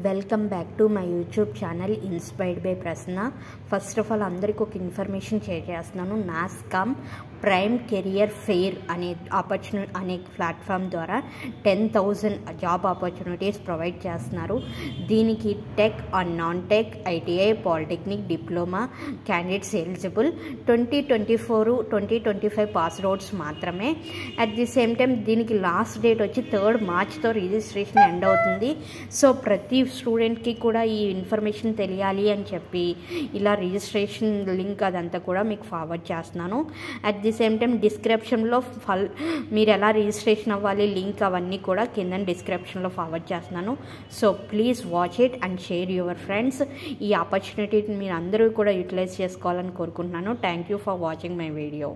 Welcome back to my YouTube channel inspired by Prasanna. First of all అందరికీ ఒక information share చేస్తున్నాను. NASSCOM prime career fair అనే platform ద్వారా 10,000 job opportunities provide చేస్తున్నారు. దీనికి tech and non tech, ITI, polytechnic, diploma candidates eligible. 2024-2025 pass outs మాత్రమే. At the same time దీనికి last date వచ్చి 3rd మార్చ్తో రిజిస్ట్రేషన్ ఎండ్ అవుతుంది. సో ప్రతి స్టూడెంట్కి కూడా ఈ ఇన్ఫర్మేషన్ తెలియాలి అని చెప్పి ఇలా రిజిస్ట్రేషన్ లింక్ అదంతా కూడా మీకు ఫార్వర్డ్ చేస్తున్నాను. అట్ ది సేమ్ టైం డిస్క్రిప్షన్లో మీరు ఎలా రిజిస్ట్రేషన్ అవ్వాలి లింక్ అవన్నీ కూడా కింద డిస్క్రిప్షన్లో ఫార్వర్డ్ చేస్తున్నాను. So please watch it and share your friends. ఈ ఆపర్చునిటీని మీరు అందరూ కూడా యూటిలైజ్ చేసుకోవాలని కోరుకుంటున్నాను. Thank you for watching my video.